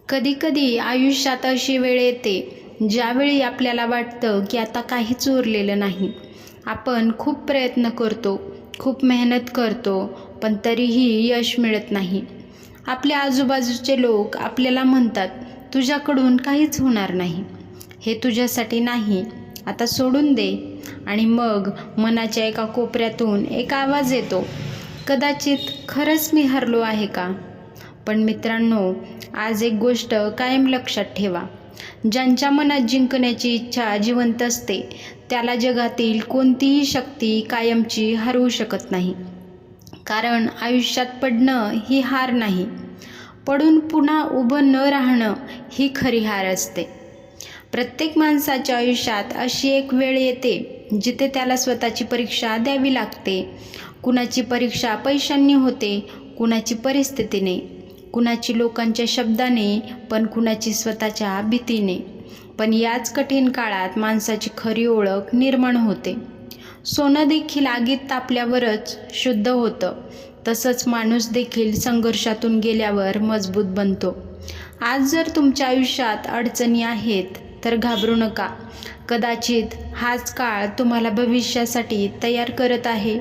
कधीकधी आयुष्यात अशी वेळ येते ज्यावेळी आपल्याला वाटतं की आता काहीच उरलेलं नाही. आपण खूप प्रयत्न करतो, खूप मेहनत करतो, पण तरीही यश मिळत नाही. आपल्या आजूबाजूचे लोक आपल्याला म्हणतात, तुझ्याकडून काहीच होणार नाही, हे तुझ्यासाठी नाही, आता सोडून दे. आणि मग मनाच्या एका कोपऱ्यातून एक आवाज येतो, कदाचित खरंच मी हरलो आहे का? पण मित्रांनो, आज एक गोष्ट कायम लक्षात ठेवा. ज्यांच्या मनात जिंकण्याची इच्छा जिवंत असते त्याला जगातील कोणतीही शक्ती कायमची हरवू शकत नाही. कारण आयुष्यात पडणं ही हार नाही, पडून पुन्हा उभं न राहणं ही खरी हार असते. प्रत्येक माणसाच्या आयुष्यात अशी एक वेळ येते जिथे त्याला स्वतःची परीक्षा द्यावी लागते. कुणाची परीक्षा पैशांनी होते, कुणाची परिस्थितीने, कुणाची लोकांच्या शब्दाने, पण कुणाची स्वतःच्या भीतीने. पण याच कठीण काळात माणसाची खरी ओळख निर्माण होते. सोनं देखील आगीत तापल्यावरच शुद्ध होतं, तसंच माणूस देखील संघर्षातून गेल्यावर मजबूत बनतो. आज जर तुमच्या आयुष्यात अडचणी आहेत तर घाबरू नका. कदाचित हाच काळ तुम्हाला भविष्यासाठी तयार करत आहे.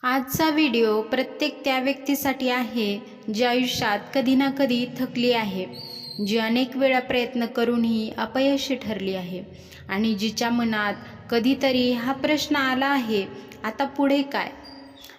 आजचा व्हिडिओ प्रत्येक त्या व्यक्तीसाठी आहे जी आयुष्यात कधी ना कधी थकली आहे, जी अनेक वेळा प्रयत्न करूनही अपयशी ठरली आहे आणि जिच्या मनात कधीतरी हा प्रश्न आला आहे, आता पुढे काय?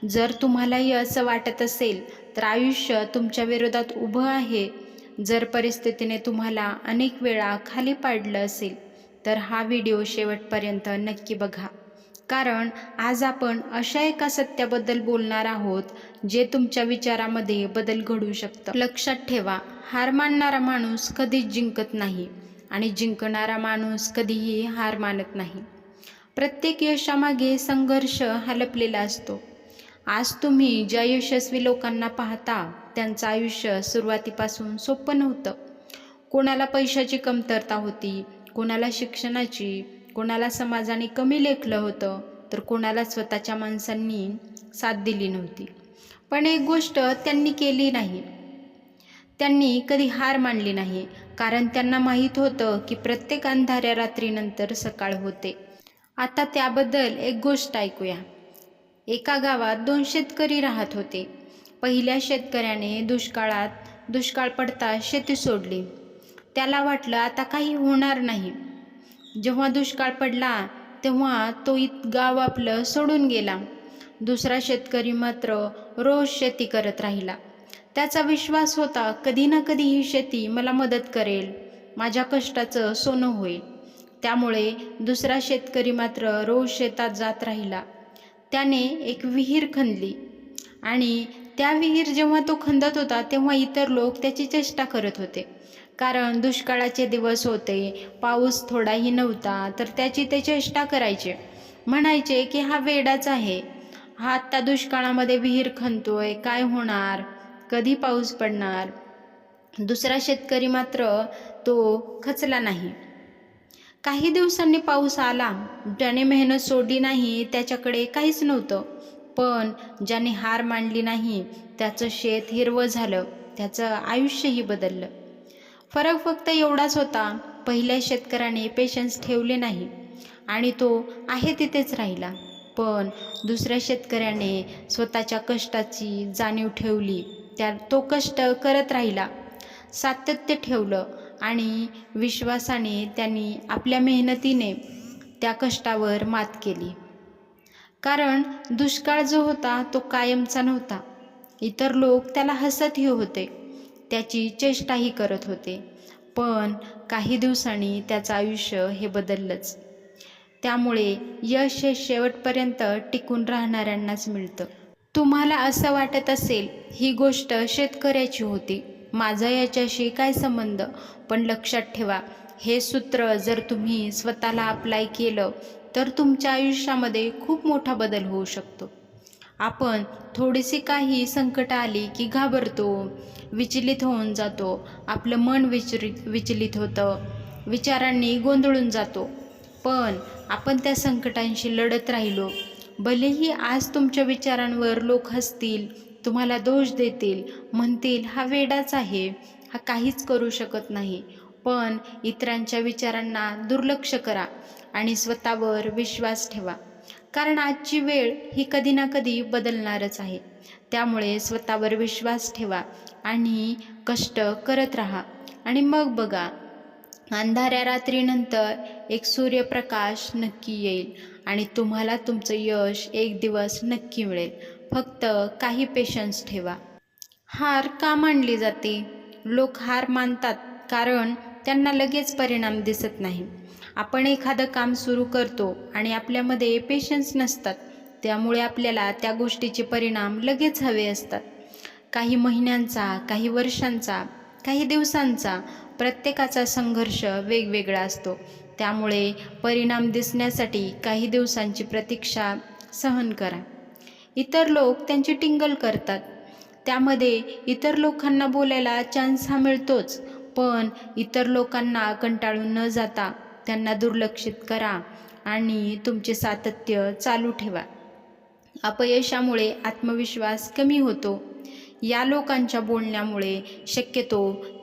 जर तुम्हालाही असं वाटत असेल तर आयुष्य तुमच्या विरोधात उभं आहे. जर परिस्थितीने तुम्हाला अनेक वेळा खाली पाडलं असेल तर हा व्हिडिओ शेवटपर्यंत नक्की बघा. कारण आज आपण अशा एका सत्याबद्दल बोलणार आहोत जे तुमच्या विचारामध्ये बदल घडवू शकतं. लक्षात ठेवा, हार मानणारा माणूस कधीच जिंकत नाही आणि जिंकणारा माणूस कधीही हार मानत नाही. प्रत्येक यशामागे संघर्ष हा लपलेला असतो. आज तुम्ही ज्या यशस्वी लोकांना पाहता त्यांचं आयुष्य सुरुवातीपासून सोपं नव्हतं. कोणाला पैशाची कमतरता होती, कोणाला शिक्षणाची, कोणाला समाजाने कमी लेखलं होतं, तर कोणाला स्वतःच्या माणसांनी साथ दिली नव्हती. पण एक गोष्ट त्यांनी केली नाही, त्यांनी कधी हार मानली नाही. कारण त्यांना माहीत होतं की प्रत्येक अंधाऱ्या रात्रीनंतर सकाळ होते. आता त्याबद्दल एक गोष्ट ऐकूया. एका गावात 2 शेतकरी राहत होते. पहिल्या शेतकऱ्याने दुष्काळ पडता शेती सोडली. त्याला वाटलं आता काही होणार नाही. जेव्हा दुष्काळ पडला तेव्हा तो गाव आपलं सोडून गेला. दुसरा शेतकरी मात्र रोज शेती करत राहिला. त्याचा विश्वास होता, कधी ना कधी ही शेती मला मदत करेल, माझ्या कष्टाचं सोनं होईल. त्यामुळे दुसरा शेतकरी मात्र रोज शेतात जात राहिला. त्याने एक विहीर खणली आणि त्या विहीर जेव्हा तो खणत होता तेव्हा इतर लोक त्याची चेष्टा करत होते. कारण दुष्काळाचे दिवस होते, पाऊस थोडाही नव्हता, तर त्याची ते चेष्टा करायचे. म्हणायचे की हा वेडाच आहे, हा आत्ता दुष्काळामध्ये विहीर खणतोय, काय होणार, कधी पाऊस पडणार. दुसरा शेतकरी मात्र तो खचला नाही. काही दिवसांनी पाऊस आला. ज्याने मेहनत सोडली नाही त्याच्याकडे काहीच नव्हतं, पण ज्याने हार मानली नाही त्याचं शेत हिरवं झालं, त्याचं आयुष्यही बदललं. फरक फक्त एवढाच होता, पहिल्या शेतकऱ्याने पेशन्स ठेवले नाही आणि तो आहे तिथेच राहिला. पण दुसऱ्या शेतकऱ्याने स्वतःच्या कष्टाची जाणीव ठेवली. तो कष्ट करत राहिला, सातत्य ठेवलं आणि विश्वासाने त्यांनी आपल्या मेहनतीने त्या कष्टावर मात केली. कारण दुष्काळ जो होता तो कायमचा नव्हता. इतर लोक त्याला हसतही होते, त्याची चेष्टाही करत होते. पण काही दिवसांनी त्याचं आयुष्य हे बदललंच. त्यामुळे यश हे शेवटपर्यंत टिकून राहणाऱ्यांनाच मिळतं. तुम्हाला असं वाटत असेल ही गोष्ट शेतकऱ्याची होती, माझा याच्याशी काय संबंध? पण लक्षात ठेवा, हे सूत्र जर तुम्ही स्वतःला अप्लाय केलं तर तुमच्या आयुष्यामध्ये खूप मोठा बदल होऊ शकतो. आपण थोडीशी काही संकट आली की घाबरतो, विचलित होऊन जातो, आपलं मन विचलित होतं, विचारांनी गोंधळून जातो. पण आपण त्या संकटांशी लढत राहिलो, भलेही आज तुमच्या विचारांवर लोक हसतील, तुम्हाला दोष देतील, म्हणतील हा वेडाच आहे, हा काहीच करू शकत नाही. पण इतरांच्या विचारांना दुर्लक्ष करा आणि स्वतःवर विश्वास ठेवा. कारण आजची वेळ ही कधी ना कधी बदलणारच आहे. त्यामुळे स्वतःवर विश्वास ठेवा आणि कष्ट करत राहा. आणि मग बघा, अंधाऱ्या रात्रीनंतर एक सूर्यप्रकाश नक्की येईल आणि तुम्हाला तुमचं यश एक दिवस नक्की मिळेल. फक्त काही पेशन्स ठेवा. हार का मानली जाते? लोक हार मानतात कारण त्यांना लगेच परिणाम दिसत नाही. आपण एखादं काम सुरू करतो आणि आपल्यामध्ये पेशन्स नसतात. त्यामुळे आपल्याला त्या गोष्टीचे परिणाम लगेच हवे असतात. काही महिन्यांचा, काही वर्षांचा, काही दिवसांचा, प्रत्येकाचा संघर्ष वेगवेगळा असतो. त्यामुळे परिणाम दिसण्यासाठी काही दिवसांची प्रतीक्षा सहन करा. इतर लोक त्यांची टिंगल करतात. त्यामध्ये इतर लोकांना बोलायला चान्स हा मिळतोच. पण इतर लोकांना कंटाळून न जाता त्यांना दुर्लक्षित करा आणि तुमचे सातत्य चालू ठेवा. अपयशामुळे आत्मविश्वास कमी होतो. या लोकांच्या बोलण्यामुळे शक्यतो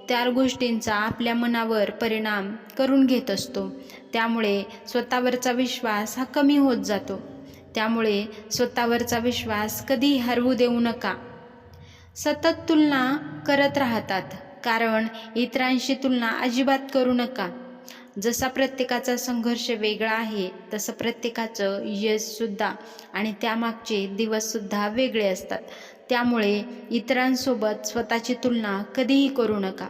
त्या गोष्टींचा आपल्या मनावर परिणाम करून घेत असतो. त्यामुळे स्वतःवरचा विश्वास हा कमी होत जातो. त्यामुळे स्वतःवरचा विश्वास कधीही हरवू देऊ नका. सतत तुलना करत राहतात कारण इतरांशी तुलना अजिबात करू नका. जसा प्रत्येकाचा संघर्ष वेगळा आहे तसं प्रत्येकाचं यशसुद्धा आणि त्यामागचे दिवससुद्धा वेगळे असतात. त्यामुळे इतरांसोबत स्वतःची तुलना कधीही करू नका.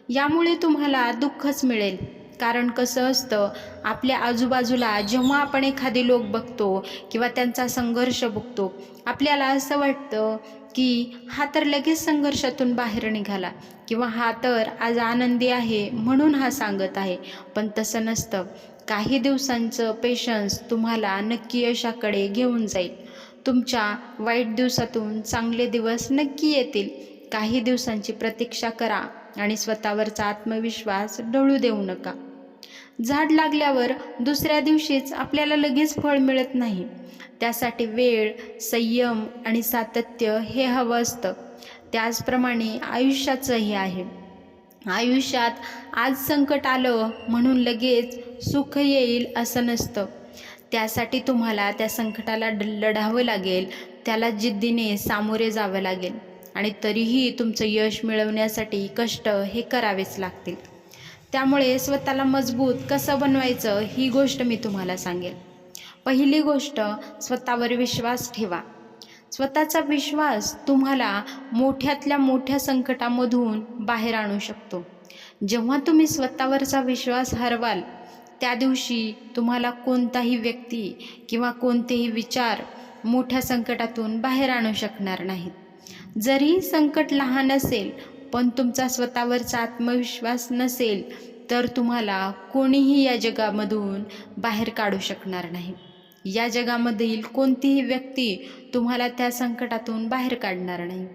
यामुळे तुम्हाला दुःखच मिळेल. कारण कसं असतं, आपल्या आजूबाजूला जेव्हा आपण एखादी लोक बघतो किंवा त्यांचा संघर्ष बघतो, आपल्याला असं वाटतं की हा तर लगेच संघर्षातून बाहेर निघाला किंवा हा तर आज आनंदी आहे म्हणून हा सांगत आहे. पण तसं नसतं. काही दिवसांचं पेशन्स तुम्हाला नक्की यशाकडे घेऊन जाईल. तुमच्या वाईट दिवसातून चांगले दिवस नक्की येतील. काही दिवसांची प्रतीक्षा करा आणि स्वतःवरचा आत्मविश्वास ढळू देऊ नका. झाड लागल्यावर दुसऱ्या दिवशीच आपल्याला लगेच फळ मिळत नाही. त्यासाठी वेळ, संयम आणि सातत्य हे हवं असतं. त्याचप्रमाणे आयुष्याचंही आहे. आयुष्यात आज संकट आलं म्हणून लगेच सुख येईल असं नसतं. त्यासाठी तुम्हाला त्या संकटाला लढावं लागेल, त्याला जिद्दीने सामोरे जावं लागेल आणि तरीही तुमचं यश मिळवण्यासाठी कष्ट हे करावेच लागतील. त्यामुळे स्वतःला मजबूत कसं बनवायचं ही गोष्ट मी तुम्हाला सांगेल. पहिली गोष्ट, स्वतःवर विश्वास ठेवा. स्वतःचा विश्वास तुम्हाला मोठ्यातल्या मोठ्या संकटामधून बाहेर आणू शकतो. जेव्हा तुम्ही स्वतःवरचा विश्वास हरवाल त्या दिवशी तुम्हाला कोणताही व्यक्ती किंवा कोणतेही विचार मोठ्या संकटातून बाहेर आणू शकणार नाहीत. जरी संकट लहान असेल पण तुमचा स्वतःवरचा आत्मविश्वास नसेल तर तुम्हाला कोणीही या जगामधून बाहेर काढू शकणार नाही. या जगामधील कोणतीही व्यक्ती तुम्हाला त्या संकटातून बाहेर काढणार नाही.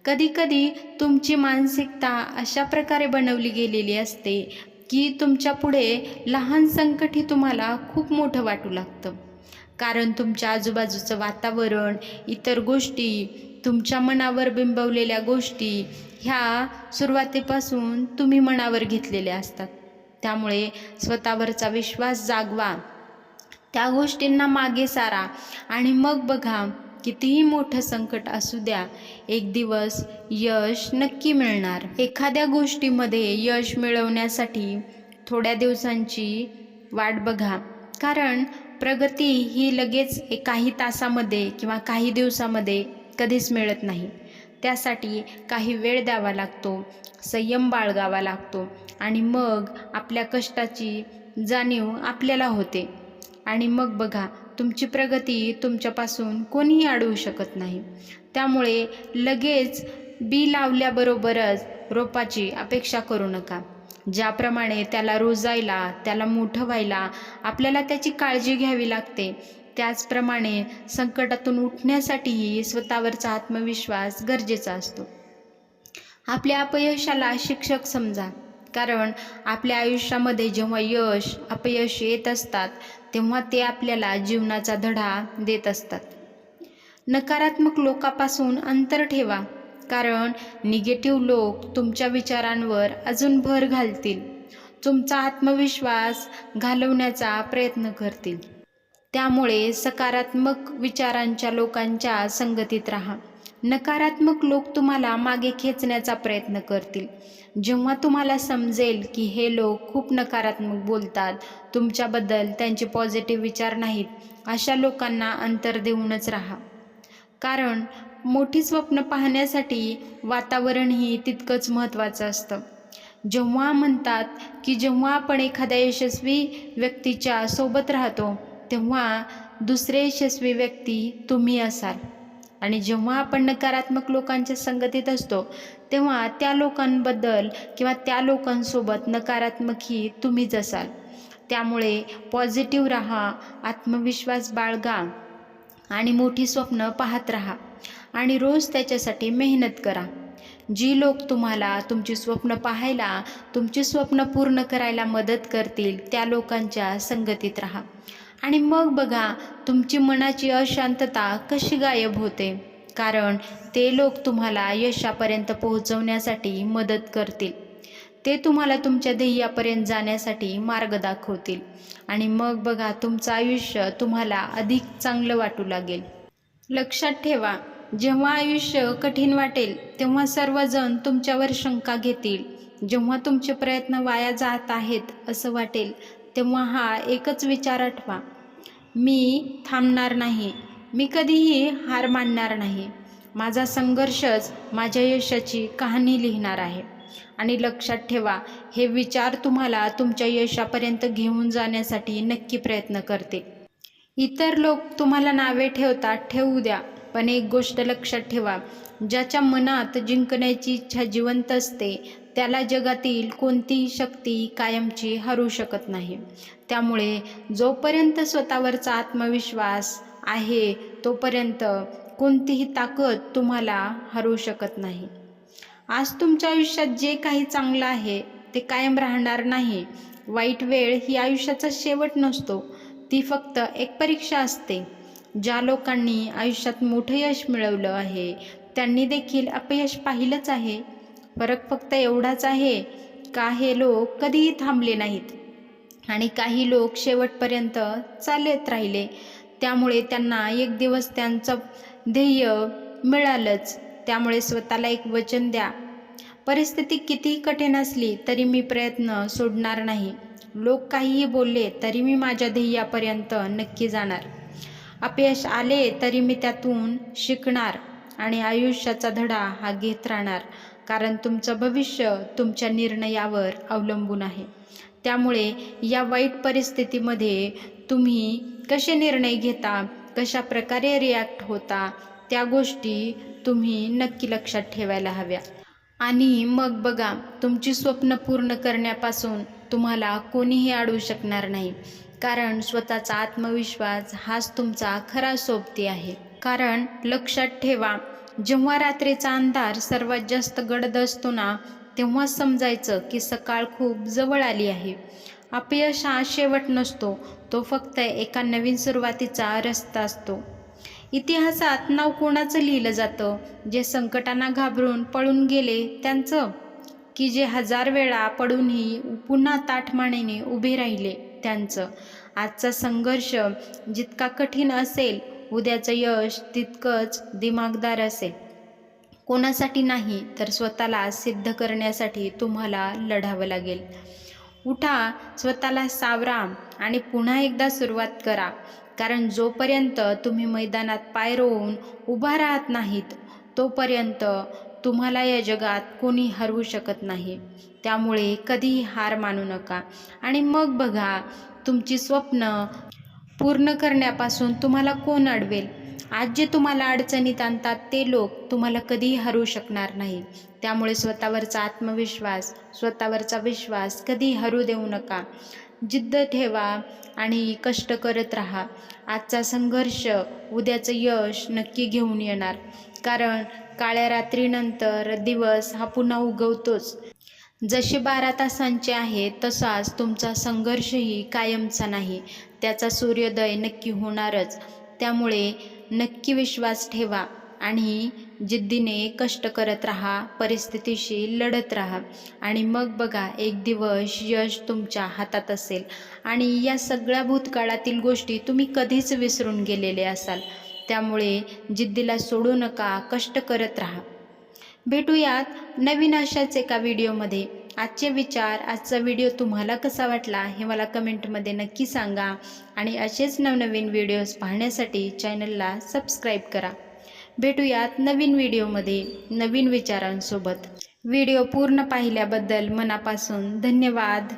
कधीकधी तुमची मानसिकता अशा प्रकारे बनवली गेलेली असते की तुमच्या पुढे लहान संकटही तुम्हाला खूप मोठं वाटू लागतं. कारण तुमच्या आजूबाजूचं वातावरण, इतर गोष्टी, तुमच्या मनावर बिंबवलेल्या गोष्टी ह्या सुरुवातीपासून तुम्ही मनावर घेतलेल्या असतात. त्यामुळे स्वतःवरचा विश्वास जागवा, त्या गोष्टींना मागे सारा आणि मग बघा, कितीही मोठं संकट असू द्या, एक दिवस यश नक्की मिळणार. एखाद्या गोष्टीमध्ये यश मिळवण्यासाठी थोड्या दिवसांची वाट बघा. कारण प्रगती ही लगेच काही तासामध्ये किंवा काही दिवसामध्ये कधीच मिळत नाही. त्यासाठी काही वेळ द्यावा लागतो, संयम बाळगावा लागतो आणि मग आपल्या कष्टाची जाणीव आपल्याला होते. आणि मग बघा, तुमची प्रगती तुमच्यापासून कोणीही अडवू शकत नाही. त्यामुळे लगेच बी लावल्याबरोबरच रोपाची अपेक्षा करू नका. ज्याप्रमाणे त्याला रुजायला, त्याला मोठं व्हायला आपल्याला त्याची काळजी घ्यावी लागते, त्याचप्रमाणे संकटातून उठण्यासाठीही स्वतःवरचा आत्मविश्वास गरजेचा असतो. आपल्या अपयशाला शिक्षक समजा. कारण आपल्या आयुष्यामध्ये जेव्हा यश अपयश येत असतात तेव्हा ते आपल्याला जीवनाचा धडा देत असतात. नकारात्मक लोकांपासून अंतर ठेवा. कारण निगेटिव्ह लोक तुमच्या विचारांवर अजून भर घालतील, तुमचा आत्मविश्वास घालवण्याचा प्रयत्न करतील. त्यामुळे सकारात्मक विचारांच्या लोकांच्या संगतीत राहा. नकारात्मक लोक तुम्हाला मागे खेचण्याचा प्रयत्न करतील. जेव्हा तुम्हाला समजेल की हे लोक खूप नकारात्मक बोलतात, तुमच्याबद्दल त्यांचे पॉझिटिव्ह विचार नाहीत, अशा लोकांना अंतर देऊनच राहा. कारण मोठी स्वप्न पाहण्यासाठी वातावरणही तितकंच महत्त्वाचं असतं. जेव्हा म्हणतात की जेव्हा आपण एखाद्या यशस्वी व्यक्तीच्या सोबत राहतो तेव्हा दुसरे यशस्वी व्यक्ती तुम्ही असाल, आणि जेव्हा आपण नकारात्मक लोकांच्या संगतीत असतो तेव्हा त्या लोकांबद्दल किंवा त्या लोकांसोबत नकारात्मकही तुम्हीच असाल. त्यामुळे पॉझिटिव्ह राहा, आत्मविश्वास बाळगा आणि मोठी स्वप्न पाहत राहा आणि रोज त्याच्यासाठी मेहनत करा. जी लोक तुम्हाला तुमची स्वप्न पाहायला, तुमची स्वप्न पूर्ण करायला मदत करतील त्या लोकांच्या संगतीत राहा. आणि मग बघा तुमची मनाची अशांतता कशी गायब होते. कारण ते लोक तुम्हाला यशापर्यंत पोहोचवण्यासाठी मदत करतील. ते तुम्हाला तुमच्या ध्येयापर्यंत जाण्यासाठी मार्ग दाखवतील. आणि मग बघा तुमचं आयुष्य तुम्हाला अधिक चांगलं वाटू लागेल. लक्षात ठेवा, जेव्हा आयुष्य कठीण वाटेल तेव्हा सर्वजण तुमच्यावर शंका घेतील. जेव्हा तुमचे प्रयत्न वाया जात आहेत असं वाटेल तेव्हा हा एकच विचार आठवा, मी थांबणार नाही, मी कधीही हार मानणार नाही. माझा संघर्षच माझ्या यशाची कहाणी लिहिणार आहे. आणि लक्षात ठेवा, हे विचार तुम्हाला तुमच्या यशापर्यंत घेऊन जाण्यासाठी नक्की प्रयत्न करतील. इतर लोक तुम्हाला नावे ठेवतात, ठेवू द्या, पण एक गोष्ट लक्षात ठेवा, ज्याच्या मनात जिंकण्याची इच्छा जिवंत असते त्याला जगातील कोणतीही शक्ती कायमची हरू शकत नाही. त्यामुळे जोपर्यंत स्वतःवरचा आत्मविश्वास आहे तोपर्यंत कोणतीही ताकद तुम्हाला हरवू शकत नाही. आज तुमच्या आयुष्यात जे काही चांगलं आहे ते कायम राहणार नाही. वाईट वेळ ही आयुष्याचा शेवट नसतो, ती फक्त एक परीक्षा असते. ज्या लोकांनी आयुष्यात मोठं यश मिळवलं आहे त्यांनी देखील अपयश पाहिलंच आहे. फरक फक्त एवढाच आहे का हे लोक कधीही थांबले नाहीत आणि काही लोक शेवटपर्यंत चालत राहिले. त्यामुळे त्यांना एक दिवस त्यांचं ध्येय मिळालंच. त्यामुळे स्वतःला एक वचन द्या, परिस्थिती कितीही कठीण असली तरी मी प्रयत्न सोडणार नाही. लोक काहीही बोलले तरी मी माझ्या ध्येयापर्यंत नक्की जाणार. अपयश आले तरी मी त्यातून शिकणार आणि आयुष्याचा धडा हा घेत राहणार. कारण तुमचं भविष्य तुमच्या निर्णयावर अवलंबून आहे. त्यामुळे या वाईट परिस्थितीमध्ये तुम्ही कसे निर्णय घेता, कशा प्रकारे रिॲक्ट होता, त्या गोष्टी तुम्ही नक्की लक्षात ठेवायला हव्या. आणि मग बघा, तुमची स्वप्न पूर्ण करण्यापासून तुम्हाला कोणीही अडवू शकणार नाही. कारण स्वतःचा आत्मविश्वास हाच तुमचा खरा सोबती आहे. कारण लक्षात ठेवा, जेव्हा रात्रीचा अंधार सर्वात जास्त गडद असतो ना, तेव्हा समजायचं की सकाळ खूप जवळ आली आहे. अपयश हा शेवट नसतो, तो फक्त एका नवीन सुरुवातीचा रस्ता असतो. इतिहासात नाव कोणाचं लिहिलं जातं? जे संकटांना घाबरून पळून गेले त्यांचं, की जे 1000 वेळा पडूनही पुन्हा ताठमानेने उभे राहिले त्यांचं? आजचा संघर्ष जितका कठीण असेल, उद्याचं यश तितकंच दिमागदार असेल. कोणासाठी नाही तर स्वतःला सिद्ध करण्यासाठी तुम्हाला लढावं लागेल. उठा, स्वतःला सावरा आणि पुन्हा एकदा सुरुवात करा. कारण जोपर्यंत तुम्ही मैदानात पाय रोवून उभा राहत नाहीत तोपर्यंत तुम्हाला या जगात कोणी हरवू शकत नाही. त्यामुळे कधीही हार मानू नका. आणि मग बघा, तुमची स्वप्न पूर्ण करण्यापासून तुम्हाला कोण अडवेल? आज जे तुम्हाला अडचणीत आणतात ते लोक तुम्हाला कधीही हरवू शकणार नाही. त्यामुळे स्वतःवरचा आत्मविश्वास, स्वतःवरचा विश्वास कधी हरवू देऊ नका. जिद्द ठेवा आणि कष्ट करत राहा. आजचा संघर्ष उद्याचं यश नक्की घेऊन येणार. कारण काळ्या रात्रीनंतर दिवस हा पुन्हा उगवतोच. जसे 12 तासांचे आहे तसाच तुमचा संघर्षही कायमचा नाही. त्याचा सूर्योदय नक्की होणारच. त्यामुळे नक्की विश्वास ठेवा आणि जिद्दीने कष्ट करत राहा, परिस्थितीशी लढत राहा आणि मग बघा एक दिवस यश तुमच्या हातात असेल आणि या सगळ्या भूतकाळातील गोष्टी तुम्ही कधीच विसरून गेलेले असाल. त्यामुळे जिद्दीला सोडू नका, कष्ट करत राहा. भेटूयात नवीन अशाच एका व्हिडिओमध्ये. आजचे विचार, आजचा व्हिडिओ तुम्हाला कसा वाटला हे मला कमेंटमध्ये नक्की सांगा आणि असेच नवनवीन व्हिडिओज पाहण्यासाठी चॅनलला सबस्क्राईब करा. भेटूयात नवीन व्हिडिओमध्ये नवीन विचारांसोबत. व्हिडिओ पूर्ण पाहिल्याबद्दल मनापासून धन्यवाद.